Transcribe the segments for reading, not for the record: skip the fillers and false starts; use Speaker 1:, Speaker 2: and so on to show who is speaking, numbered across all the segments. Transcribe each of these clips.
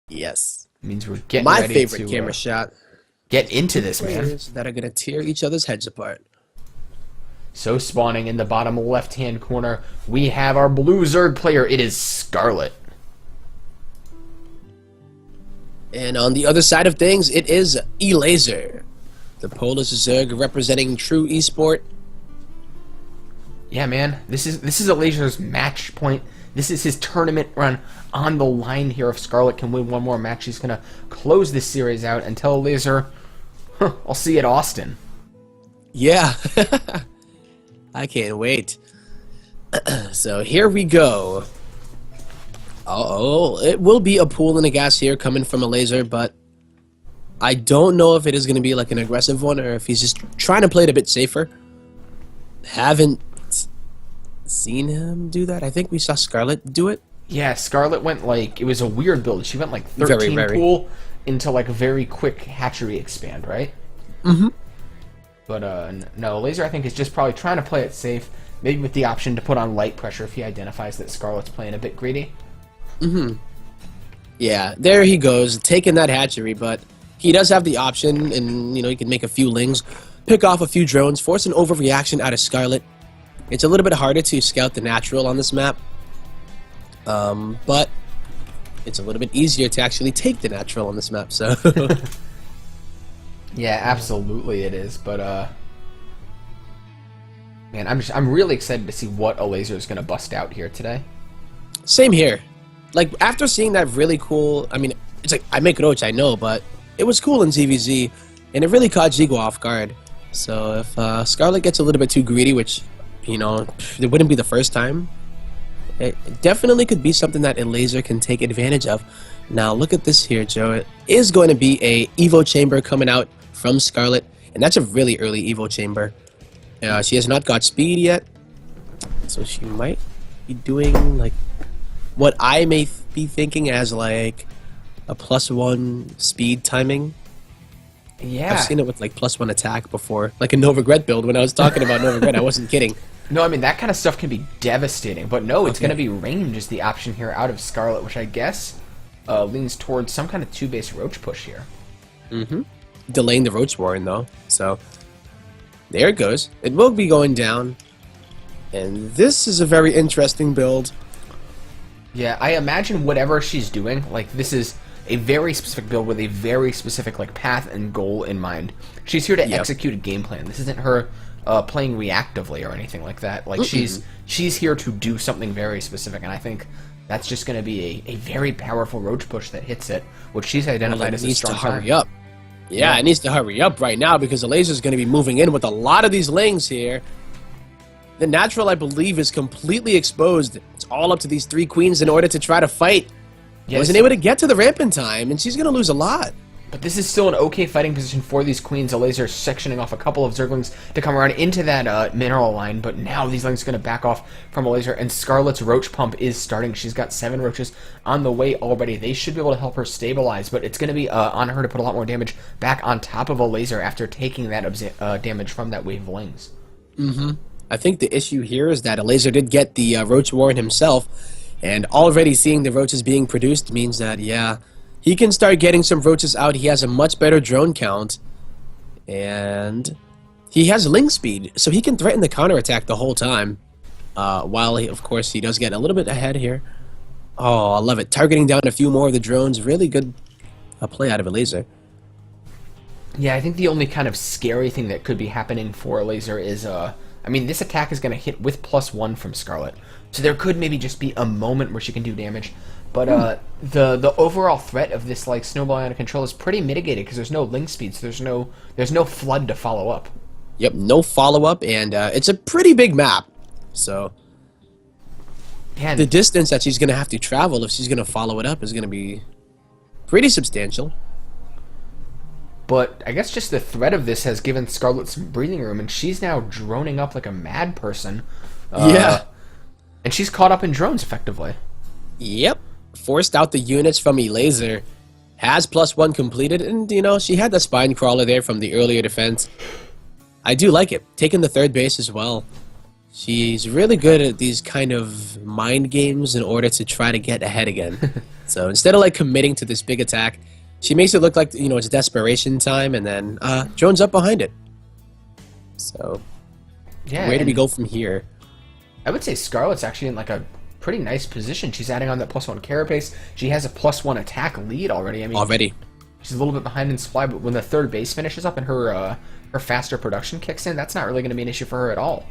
Speaker 1: Yes.
Speaker 2: Means we're getting
Speaker 1: My
Speaker 2: ready
Speaker 1: favorite
Speaker 2: to
Speaker 1: camera shot.
Speaker 2: get into this, man.
Speaker 1: Players that are going to tear each other's heads apart.
Speaker 2: So spawning in the bottom left-hand corner, we have our blue Zerg player. It is Scarlett.
Speaker 1: And on the other side of things, it is Elazer, the Polish Zerg representing true esport.
Speaker 2: Yeah, man. This is Elazer's match point. This is his tournament run on the line here. If Scarlett can win one more match, he's going to close this series out and tell Elazer, I'll see you at Austin.
Speaker 1: Yeah. I can't wait. So here we go. Uh-oh. It will be a pool and a gas here coming from Elazer, but I don't know if it is going to be like an aggressive one or if he's just trying to play it a bit safer. Haven't seen him do that. I think we saw Scarlett do it.
Speaker 2: Yeah, Scarlett went like, it was a weird build. She went like 13
Speaker 1: Very.
Speaker 2: pool into like a very quick hatchery expand, right?
Speaker 1: Mm-hmm.
Speaker 2: But no, Elazer I think is just probably trying to play it safe, maybe with the option to put on light pressure if he identifies that Scarlett's playing a bit greedy.
Speaker 1: Mm-hmm. Yeah, there he goes, taking that hatchery, but he does have the option, and, you know, he can make a few lings, pick off a few drones, force an overreaction out of Scarlett. It's a little bit harder to scout the natural on this map, but it's a little bit easier to actually take the natural on this map, so...
Speaker 2: Yeah, absolutely it is, but man, I'm really excited to see what Elazer is going to bust out here today.
Speaker 1: Same here. Like, after seeing that really cool... I mean, it's like, I make Roach, I know, but it was cool in ZVZ, and it really caught Jigo off guard. So if Scarlett gets a little bit too greedy, which, you know, it wouldn't be the first time, it definitely could be something that Elazer can take advantage of. Now, look at this here, Joe. It is going to be a Evo Chamber coming out from Scarlett, and that's a really early Evo Chamber. She has not got speed yet, so she might be doing, like, what I may be thinking as, like, a +1 speed timing.
Speaker 2: Yeah.
Speaker 1: I've seen it with, like, +1 attack before. Like a No Regret build. When I was talking about No Regret, I wasn't kidding.
Speaker 2: No, I mean, that kind of stuff can be devastating, but no, it's going to be range is the option here out of Scarlett, which I guess leans towards some kind of 2-base Roach push here.
Speaker 1: Mm-hmm. Delaying the Roach Warren, though. So, there it goes. It will be going down. And this is a very interesting build.
Speaker 2: Yeah, I imagine whatever she's doing, like, this is a very specific build with a very specific, like, path and goal in mind. She's here to execute a game plan. This isn't her playing reactively or anything like that. Like, she's here to do something very specific, and I think that's just going to be a very powerful Roach push that hits it, which she's identified as a strong
Speaker 1: sign. It needs to hurry up. Yeah, it needs to hurry up right now because the Elazer's going to be moving in with a lot of these lings here. The natural, I believe, is completely exposed. It's all up to these 3 queens in order to try to fight.
Speaker 2: Yes.
Speaker 1: Wasn't able to get to the ramp in time, and she's going to lose a lot.
Speaker 2: But this is still an okay fighting position for these queens. Elazer sectioning off a couple of Zerglings to come around into that mineral line, but now these lings are going to back off from Elazer, and Scarlett's Roach Pump is starting. She's got 7 Roaches on the way already. They should be able to help her stabilize, but it's going to be on her to put a lot more damage back on top of Elazer after taking that damage from that wave of lings.
Speaker 1: Mm-hmm. I think the issue here is that Elazer did get the Roach Warren himself, and already seeing the Roaches being produced means that, yeah, he can start getting some Roaches out. He has a much better drone count, and he has ling speed, so he can threaten the counterattack the whole time, while, of course, he does get a little bit ahead here. Oh, I love it. Targeting down a few more of the drones. Really good play out of Elazer.
Speaker 2: Yeah, I think the only kind of scary thing that could be happening for Elazer is, I mean, this attack is going to hit with +1 from Scarlett, so there could maybe just be a moment where she can do damage. But the overall threat of this like snowballing out of control is pretty mitigated because there's no ling speed, so there's no flood to follow up.
Speaker 1: Yep, no follow up, and it's a pretty big map. So the distance that she's gonna have to travel if she's gonna follow it up is gonna be pretty substantial.
Speaker 2: But I guess just the threat of this has given Scarlett some breathing room, and she's now droning up like a mad person.
Speaker 1: Yeah,
Speaker 2: and she's caught up in drones effectively.
Speaker 1: Yep. Forced out the units from Elazer, has +1 completed, and, you know, she had the spine crawler there from the earlier defense. I do like it. Taking the 3rd base as well. She's really good at these kind of mind games in order to try to get ahead again. So instead of like committing to this big attack, she makes it look like, you know, it's desperation time, and then drones up behind it. So
Speaker 2: yeah,
Speaker 1: where do we go from here?
Speaker 2: I would say Scarlett's actually in like a pretty nice position. She's adding on that +1 carapace. She has a +1 attack lead already. I mean, she's a little bit behind in supply, but when the third base finishes up and her faster production kicks in, that's not really going to be an issue for her at all.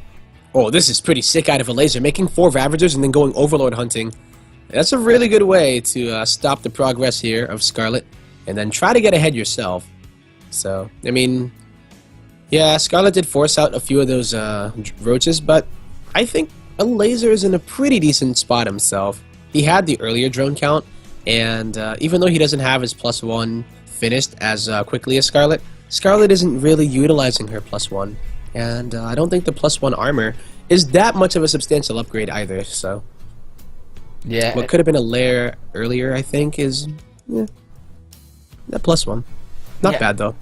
Speaker 1: Oh, this is pretty sick out of Elazer, making 4 Ravagers and then going Overlord hunting. That's a really good way to stop the progress here of Scarlett, and then try to get ahead yourself. So, I mean, yeah, Scarlett did force out a few of those roaches, but I think Elazer is in a pretty decent spot himself. He had the earlier drone count, and even though he doesn't have his +1 finished as quickly as Scarlett, Scarlett isn't really utilizing her +1. And I don't think the +1 armor is that much of a substantial upgrade either, so...
Speaker 2: Yeah.
Speaker 1: What could have been a layer earlier, I think, is... Yeah, that +1. Not bad, though.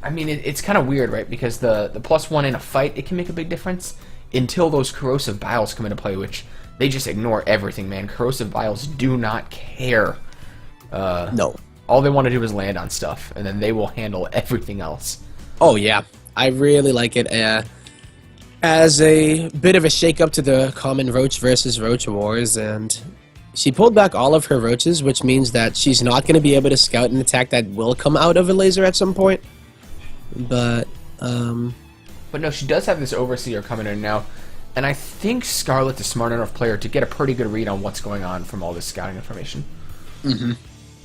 Speaker 2: I mean, it's kind of weird, right? Because the +1 in a fight, it can make a big difference until those corrosive biles come into play, which they just ignore everything, man. Corrosive biles do not care.
Speaker 1: No.
Speaker 2: All they want to do is land on stuff, and then they will handle everything else.
Speaker 1: Oh, yeah. I really like it as a bit of a shake-up to the common Roach versus Roach wars, and she pulled back all of her Roaches, which means that she's not going to be able to scout an attack that will come out of Elazer at some point. But
Speaker 2: no, she does have this Overseer coming in now, and I think Scarlett's a smart enough player to get a pretty good read on what's going on from all this scouting information.
Speaker 1: Mm-hmm.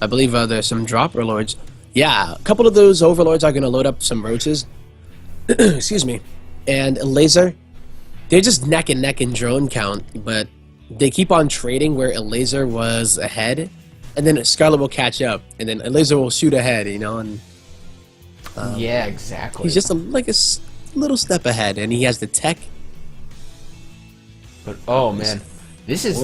Speaker 1: I believe there's some drop overlords. Yeah, a couple of those overlords are going to load up some Roaches. Excuse me. And Elazer, they're just neck and neck in drone count, but they keep on trading where Elazer was ahead, and then Scarlett will catch up, and then Elazer will shoot ahead, you know, and
Speaker 2: yeah, exactly.
Speaker 1: he's just a little step ahead, and he has the tech.
Speaker 2: But oh man, this is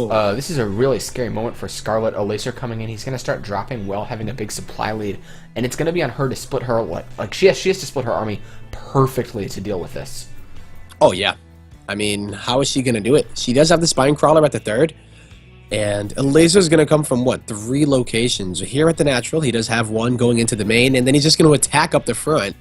Speaker 2: a really scary moment for Scarlett. Elazer coming in, he's gonna start dropping well, having a big supply lead, and it's gonna be on her to split her like she has to split her army perfectly to deal with this.
Speaker 1: Oh yeah, I mean, how is she gonna do it? She does have the Spine Crawler at the 3rd, and Elazer's gonna come from what, 3 locations? Here at the natural, he does have 1 going into the main, and then he's just gonna attack up the front.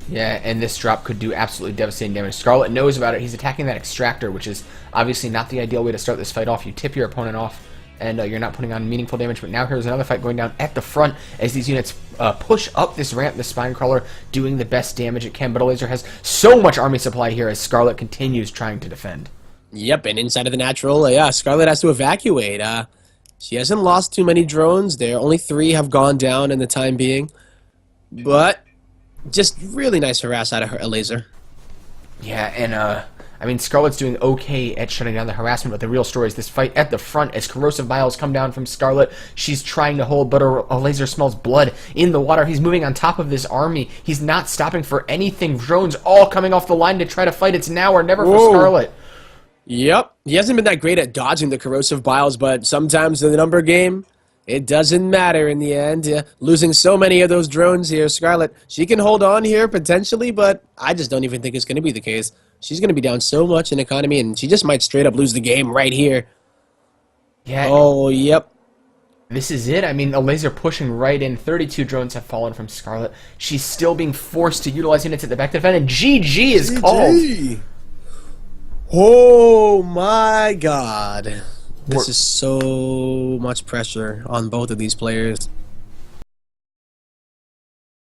Speaker 2: Yeah, and this drop could do absolutely devastating damage. Scarlett knows about it. He's attacking that extractor, which is obviously not the ideal way to start this fight off. You tip your opponent off, and you're not putting on meaningful damage. But now here's another fight going down at the front as these units push up this ramp, the Spine Crawler doing the best damage it can. But Elazer has so much army supply here as Scarlett continues trying to defend.
Speaker 1: Yep, and inside of the natural, yeah, Scarlett has to evacuate. She hasn't lost too many drones. There only 3 have gone down in the time being. But just really nice harass out of her Elazer.
Speaker 2: Yeah, and I mean, Scarlett's doing okay at shutting down the harassment, but the real story is this fight at the front as corrosive vials come down from Scarlett. She's trying to hold, but Elazer smells blood in the water. He's moving on top of this army. He's not stopping for anything. Drones all coming off the line to try to fight. It's now or never for Scarlett.
Speaker 1: Yep. He hasn't been that great at dodging the corrosive biles, but sometimes in the number game, it doesn't matter in the end. Losing so many of those drones here, Scarlett, she can hold on here potentially, but I just don't even think it's going to be the case. She's going to be down so much in economy, and she just might straight up lose the game right here.
Speaker 2: Yeah.
Speaker 1: Oh, yep.
Speaker 2: This is it. I mean, Elazer pushing right in. 32 drones have fallen from Scarlett. She's still being forced to utilize units at the back to defend, and GG is called.
Speaker 1: Oh, my God. This is so much pressure on both of these players.